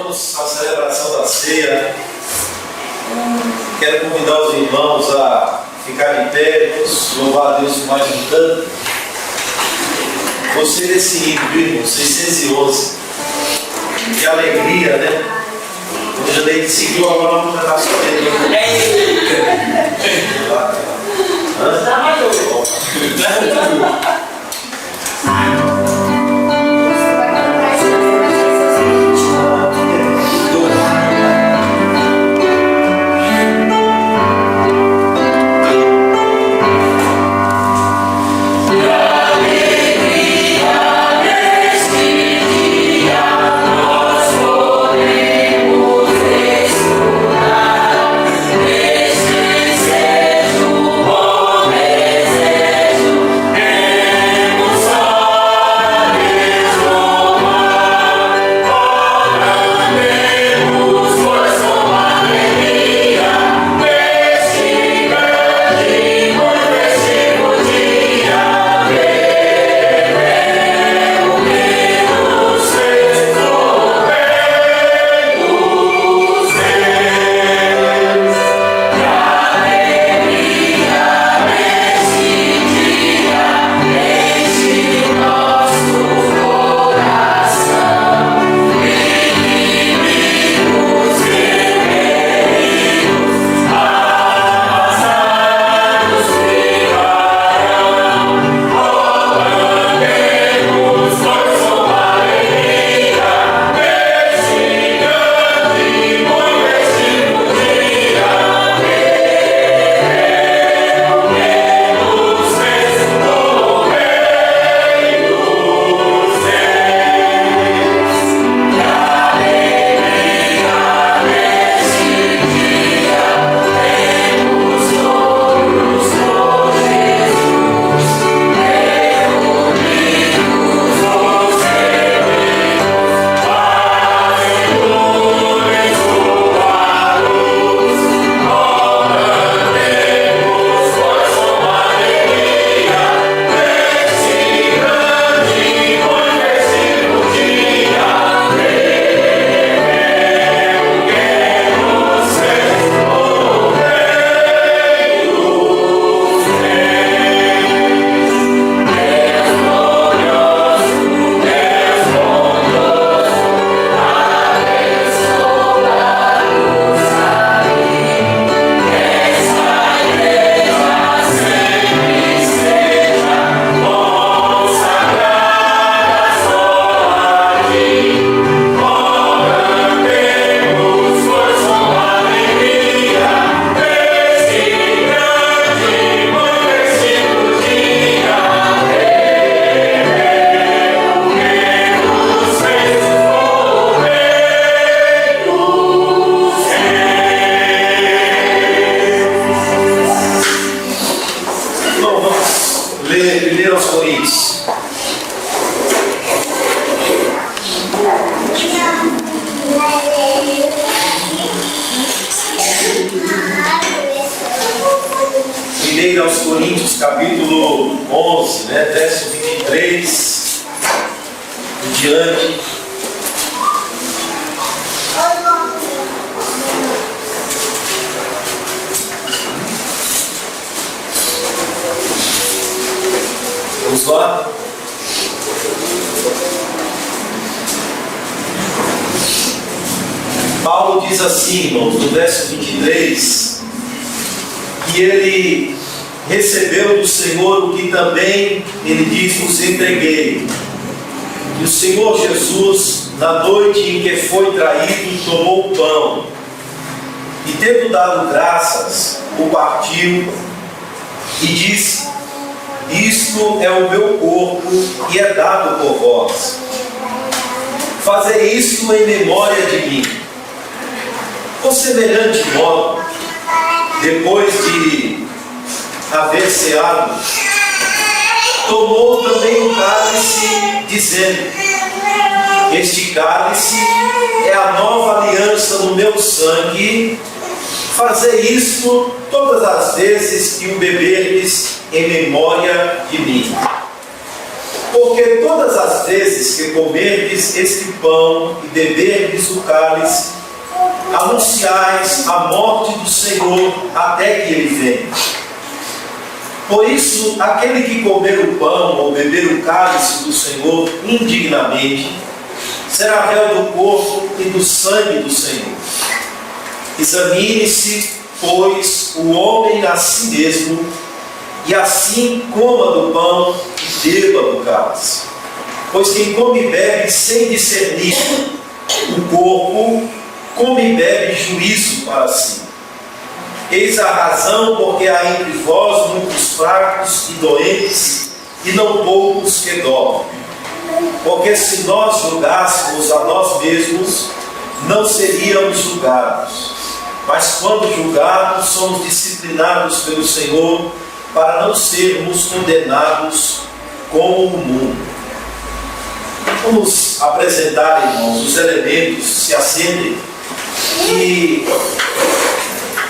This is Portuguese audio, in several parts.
irmãos, a celebração da ceia. Quero convidar os irmãos a ficar de pé, louvar a Deus com mais um canto. Gostei desse hino, viu, irmão? 611. Que alegria, né? O Janeiro seguiu, agora vamos cantar só dele. Primeiro aos Coríntios, capítulo 11, verso 23 em diante. Vamos lá? Paulo diz assim, irmãos, no verso 23, que ele recebeu do Senhor o que também ele diz: vos entreguei. E o Senhor Jesus, na noite em que foi traído, tomou o pão e, tendo dado graças, o partiu e disse: isto é o meu corpo e é dado por vós. Fazei isto em memória de mim. Por semelhante modo, depois de haver ceado, tomou também o cálice, dizendo: este cálice é a nova aliança no meu sangue. Fazei isto todas as vezes que o beberdes em memória de mim. Porque todas as vezes que comerdes este pão e beberdes o cálice, anunciais a morte do Senhor até que Ele venha. Por isso, aquele que comer o pão ou beber o cálice do Senhor indignamente, será réu do corpo e do sangue do Senhor. Examine-se, pois, o homem a si mesmo, e assim coma do pão e beba do cálice. Pois quem come e bebe sem discernir o corpo, come e bebe juízo para si. Eis a razão porque há entre vós muitos fracos e doentes, e não poucos que dormem. Porque se nós julgássemos a nós mesmos, não seríamos julgados. Mas quando julgados, somos disciplinados pelo Senhor, para não sermos condenados como o mundo. Vamos apresentar, irmãos, os elementos, se assentem, que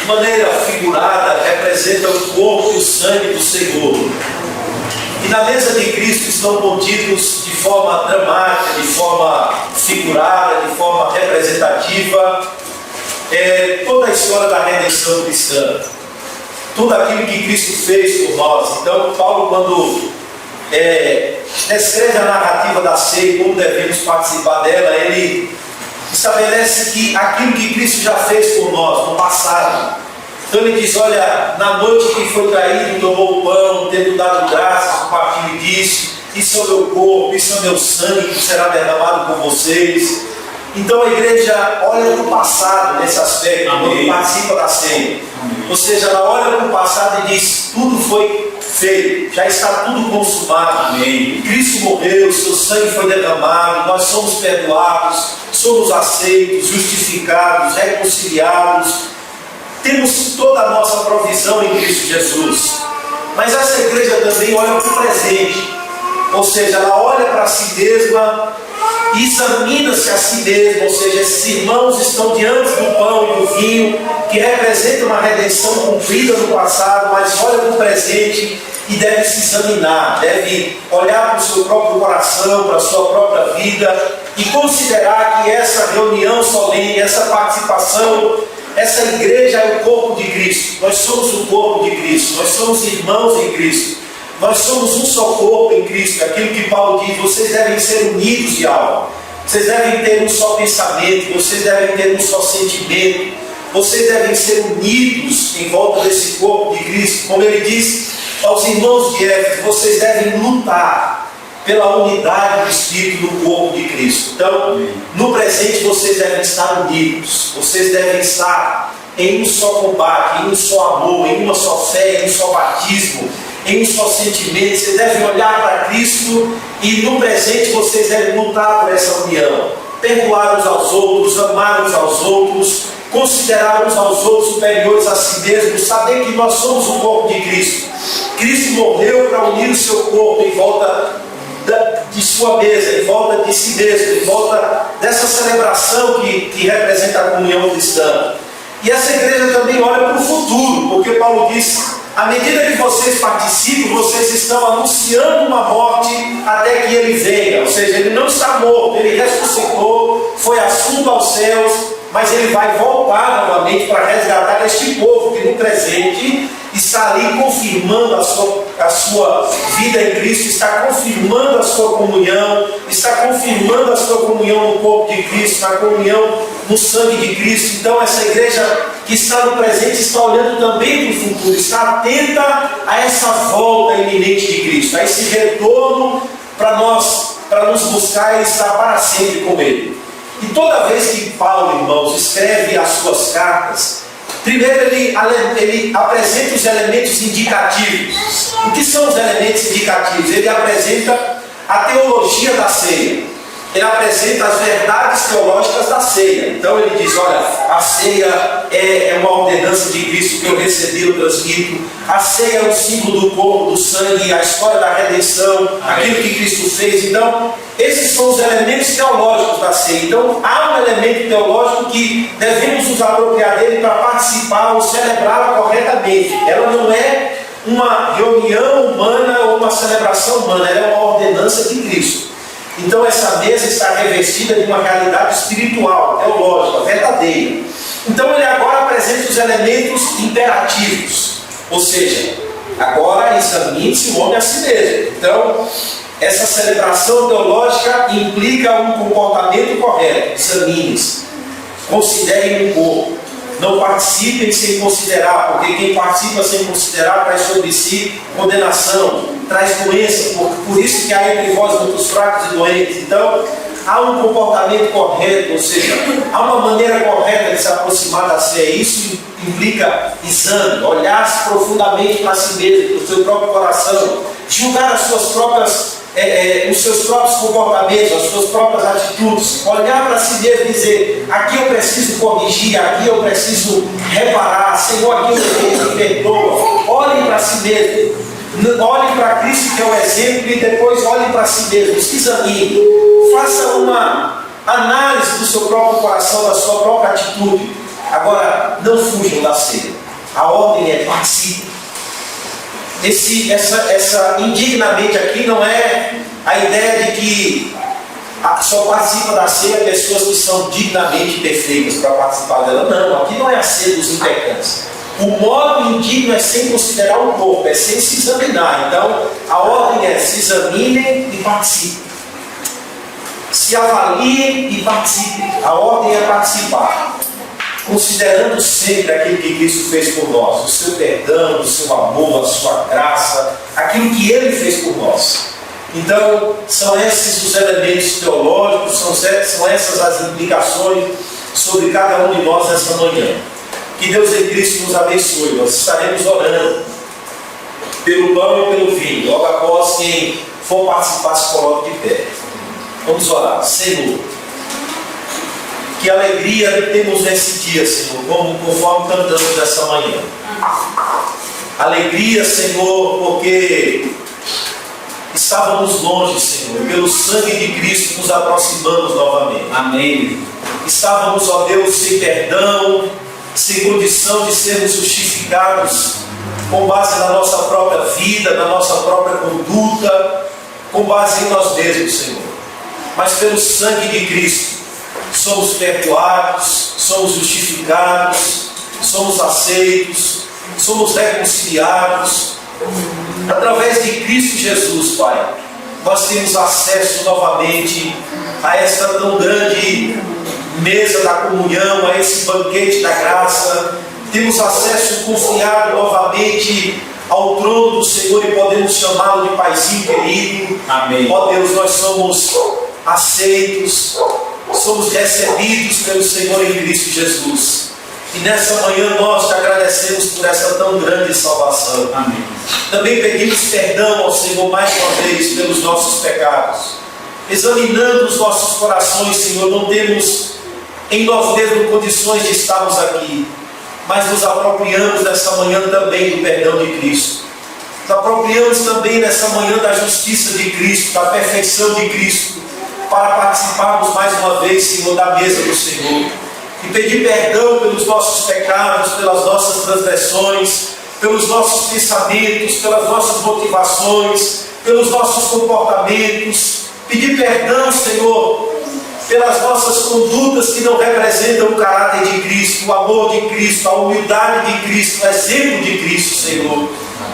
de maneira figurada representam o corpo e o sangue do Senhor. E na mesa de Cristo estão contidos de forma dramática, de forma figurada, de forma representativa, toda a história da redenção cristã. Tudo aquilo que Cristo fez por nós. Então, Paulo, quando descreve a narrativa da ceia, como devemos participar dela, ele estabelece que aquilo que Cristo já fez por nós no passado. Então ele diz, olha, na noite que foi traído, tomou o pão, tendo dado graças, partilhe disso, isso é o meu corpo, isso é o meu sangue que será derramado por vocês. Então a igreja olha para o passado nesse aspecto, quando participa da ceia. Ou seja, ela olha para o passado e diz, tudo foi feito, já está tudo consumado. Amém. Cristo morreu, seu sangue foi derramado, nós somos perdoados, somos aceitos, justificados, reconciliados, temos toda a nossa provisão em Cristo Jesus. Mas essa igreja também olha para o presente, ou seja, ela olha para si mesma, examina-se a si mesma, ou seja, esses irmãos estão diante do pão e do vinho, que representam uma redenção cumprida no passado, mas olha para o presente e deve se examinar, deve olhar para o seu próprio coração, para a sua própria vida e considerar que essa reunião solene, essa participação, essa igreja é o corpo de Cristo. Nós somos o corpo de Cristo, nós somos irmãos em Cristo, nós somos um só corpo em Cristo. Aquilo que Paulo diz, vocês devem ser unidos de alma, vocês devem ter um só pensamento, vocês devem ter um só sentimento, vocês devem ser unidos em volta desse corpo de Cristo. Como ele diz aos irmãos de Éfeso, vocês devem lutar pela unidade do Espírito do corpo de Cristo. Então, no presente vocês devem estar unidos, vocês devem estar em um só combate, em um só amor, em uma só fé, em um só batismo, em um só sentimento. Vocês devem olhar para Cristo e no presente vocês devem lutar por essa união, perdoar uns aos outros, amar uns aos outros, considerar uns aos outros superiores a si mesmos, saber que nós somos o corpo de Cristo. Cristo morreu para unir o seu corpo em volta de sua mesa, em volta de si mesmo, em volta dessa celebração que representa a comunhão cristã. E essa igreja também olha para o futuro, porque Paulo diz, à medida que vocês participam, vocês estão anunciando uma morte até que ele venha. Ou seja, ele não está morto, ele ressuscitou, foi assunto aos céus, mas ele vai voltar novamente para resgatar este povo que no presente está ali confirmando a sua vida em Cristo, está confirmando a sua comunhão, está confirmando a sua comunhão no corpo de Cristo, na comunhão no sangue de Cristo. Então essa igreja que está no presente está olhando também para o futuro, está atenta a essa volta iminente de Cristo, a esse retorno para nos buscar e estar para sempre com Ele. E toda vez que Paulo, irmãos, escreve as suas cartas, primeiro ele apresenta os elementos indicativos. O que são os elementos indicativos? Ele apresenta a teologia da ceia. Ele apresenta as verdades teológicas da ceia. Então ele diz, olha, a ceia é uma ordenança de Cristo que eu recebi, eu transmito. A ceia é o símbolo do corpo, do sangue, a história da redenção, aquilo que Cristo fez. Então, esses são os elementos teológicos da ceia. Então, há um elemento teológico que devemos nos apropriar dele para participar ou celebrá-la corretamente. Ela não é uma reunião humana ou uma celebração humana, ela é uma ordenança governança de Cristo. Então essa mesa está revestida de uma realidade espiritual, teológica, verdadeira. Então ele agora apresenta os elementos imperativos, ou seja, agora examine-se o homem a si mesmo. Então, essa celebração teológica implica um comportamento correto. Examine-se, considerem um corpo, não participem sem considerar, porque quem participa sem considerar traz sobre si condenação, traz doença, por isso que há entre vós muitos fracos e doentes. Então, há um comportamento correto, ou seja, há uma maneira correta de se aproximar da ceia. Isso implica exame, olhar profundamente para si mesmo, para o seu próprio coração, julgar as suas próprias, os seus próprios comportamentos, as suas próprias atitudes, olhar para si mesmo e dizer: aqui eu preciso corrigir, aqui eu preciso reparar, Senhor, aqui eu me perdoa. Olhem para si mesmo, olhem para Cristo, que é o exemplo, e depois olhem para si mesmo, se examine, faça uma análise do seu próprio coração, da sua própria atitude. Agora, não fujam da ceia. A ordem é: participe. Essa indignamente aqui não é a ideia de que só participa da ceia pessoas que são dignamente perfeitas para participar dela. Não, aqui não é a ceia dos impecantes. O modo indigno é sem considerar o corpo, é sem se examinar. Então, a ordem é: se examinem e participem. Se avaliem e participem. A ordem é participar, considerando sempre aquilo que Cristo fez por nós, o seu perdão, o seu amor, a sua graça, aquilo que Ele fez por nós. Então, são esses os elementos teológicos, são essas as implicações sobre cada um de nós nessa manhã. Que Deus em Cristo nos abençoe. Nós estaremos orando pelo pão e pelo vinho. Logo após, quem for participar se coloque de pé. Vamos orar. Senhor, que alegria temos nesse dia, Senhor, conforme cantamos nessa manhã. Alegria, Senhor, porque estávamos longe, Senhor, e pelo sangue de Cristo nos aproximamos novamente. Amém. Estávamos, ó Deus, sem perdão, sem condição de sermos justificados com base na nossa própria vida, na nossa própria conduta, com base em nós mesmos, Senhor. Mas pelo sangue de Cristo somos perdoados, somos justificados, somos aceitos, somos reconciliados. Através de Cristo Jesus, Pai, nós temos acesso novamente a esta tão grande mesa da comunhão, a esse banquete da graça. Temos acesso confiado novamente ao trono do Senhor e podemos chamá-lo de Paizinho querido. Amém. Ó Deus, nós somos aceitos, somos recebidos pelo Senhor em Cristo Jesus. E nessa manhã nós te agradecemos por essa tão grande salvação. Amém. Também pedimos perdão ao Senhor mais uma vez pelos nossos pecados. Examinando os nossos corações, Senhor, não temos em nós mesmos condições de estarmos aqui, mas nos apropriamos nessa manhã também do perdão de Cristo. Nos apropriamos também nessa manhã da justiça de Cristo, da perfeição de Cristo, para participarmos mais uma vez, Senhor, da mesa do Senhor. E pedir perdão pelos nossos pecados, pelas nossas transgressões, pelos nossos pensamentos, pelas nossas motivações, pelos nossos comportamentos. Pedir perdão, Senhor, pelas nossas condutas que não representam o caráter de Cristo, o amor de Cristo, a humildade de Cristo, o exemplo de Cristo, Senhor.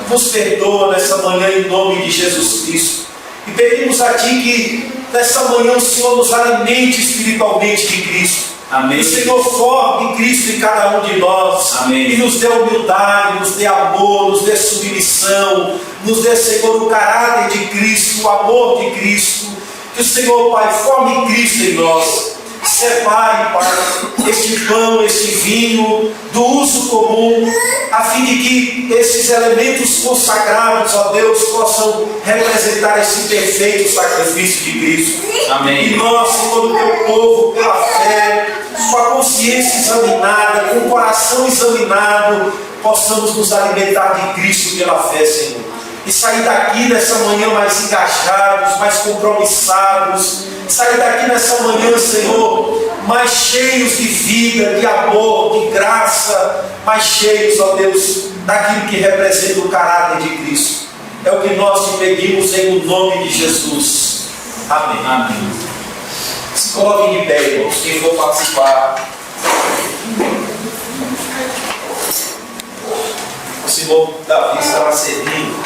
Nos perdoa nessa manhã em nome de Jesus Cristo. E pedimos a Ti que nessa manhã o Senhor nos alimente espiritualmente de Cristo. Amém. O Senhor forme Cristo em cada um de nós. Amém. E nos dê humildade, nos dê amor, nos dê submissão, nos dê, Senhor, o caráter de Cristo, o amor de Cristo. Que o Senhor, Pai, forme Cristo em nós. Separe, Pai, este pão, este vinho do uso comum, a fim de que esses elementos consagrados a Deus possam representar esse perfeito sacrifício de Cristo. Amém. E nós, Senhor, do teu povo, pela fé, com a consciência examinada, com o coração examinado, possamos nos alimentar de Cristo pela fé, Senhor. E sair daqui nessa manhã mais engajados, mais compromissados, sair daqui nessa manhã, Senhor, mais cheios de vida, de amor, de graça, mais cheios, ó Deus, daquilo que representa o caráter de Cristo. É o que nós te pedimos em o nome de Jesus. Amém. Amém. Se coloquem de pé, irmãos, quem for participar. O Senhor Davi estava servindo.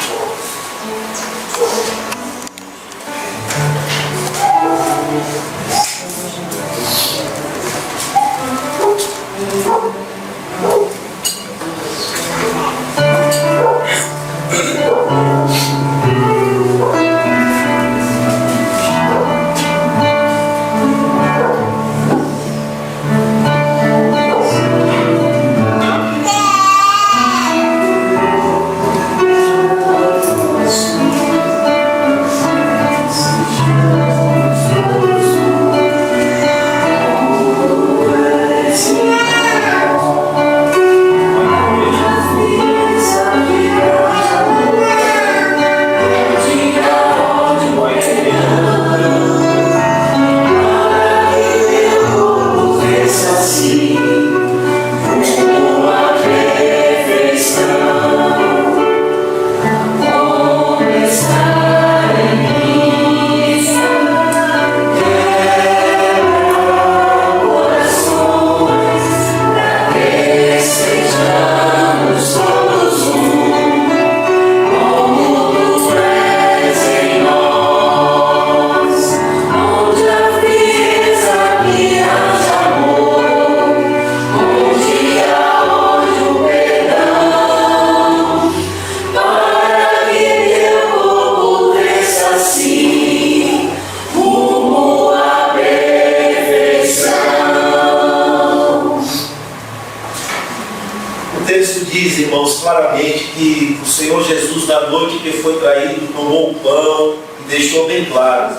Diz, irmãos, claramente que o Senhor Jesus, na noite que foi traído, tomou o pão e deixou bem claro: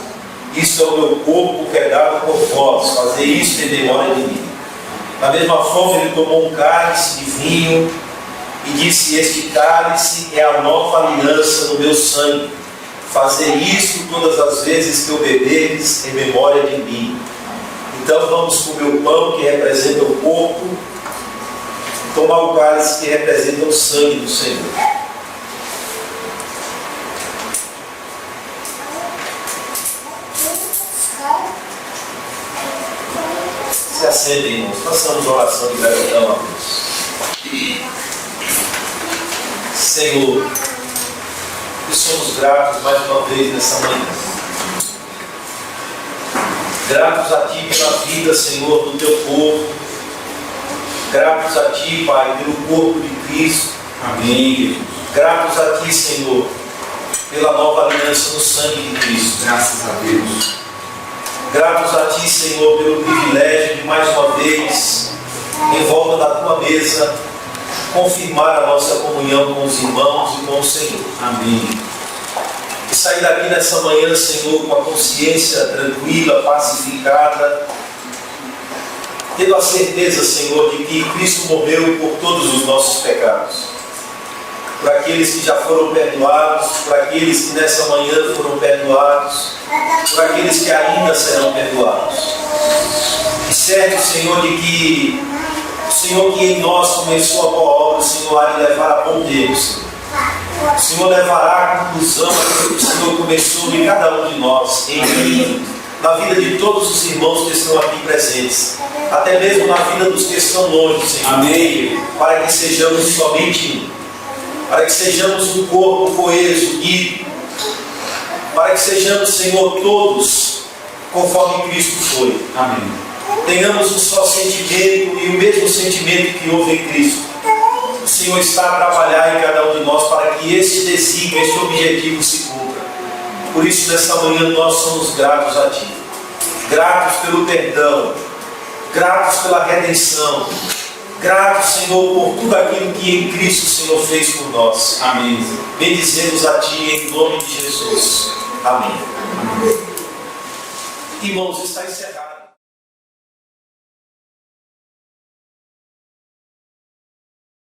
isso é o meu corpo que é dado por vós, fazer isso em memória de mim. Da mesma forma, ele tomou um cálice de vinho e disse: este cálice é a nova aliança no meu sangue, fazer isso todas as vezes que eu beberes em memória de mim. Então vamos comer o pão que representa o corpo, tomar o cálice que representa o sangue do Senhor. Se acendem, irmãos, façamos oração de gratidão a Deus. Senhor, que somos gratos mais uma vez nessa manhã. Gratos a Ti pela vida, Senhor, do Teu povo. Gratos a Ti, Pai, pelo corpo de Cristo. Amém. Gratos a Ti, Senhor, pela nova aliança no sangue de Cristo. Graças a Deus. Gratos a Ti, Senhor, pelo privilégio de mais uma vez, em volta da Tua mesa, confirmar a nossa comunhão com os irmãos e com o Senhor. Amém. E sair daqui nessa manhã, Senhor, com a consciência tranquila, pacificada, tendo a certeza, Senhor, de que Cristo morreu por todos os nossos pecados. Por aqueles que já foram perdoados, por aqueles que nessa manhã foram perdoados, por aqueles que ainda serão perdoados. E certo, Senhor, de que o Senhor que em nós começou a boa obra, o Senhor há de levar a bom tempo, Senhor. O Senhor levará à conclusão aquilo que o Senhor começou em cada um de nós, em mim, na vida de todos os irmãos que estão aqui presentes, até mesmo na vida dos que estão longe, Senhor. Amém. Para que sejamos somente um, para que sejamos um corpo coeso, unido, para que sejamos, Senhor, todos conforme Cristo foi. Amém. Tenhamos um só sentimento e o mesmo sentimento que houve em Cristo. O Senhor está a trabalhar em cada um de nós para que esse desígnio, esse objetivo se cumpra. Por isso, nessa manhã, nós somos gratos a Ti. Gratos pelo perdão, gratos pela redenção, gratos, Senhor, por tudo aquilo que em Cristo o Senhor fez por nós. Amém. Bendizemos a Ti em nome de Jesus. Amém. Amém. Irmãos, está encerrado.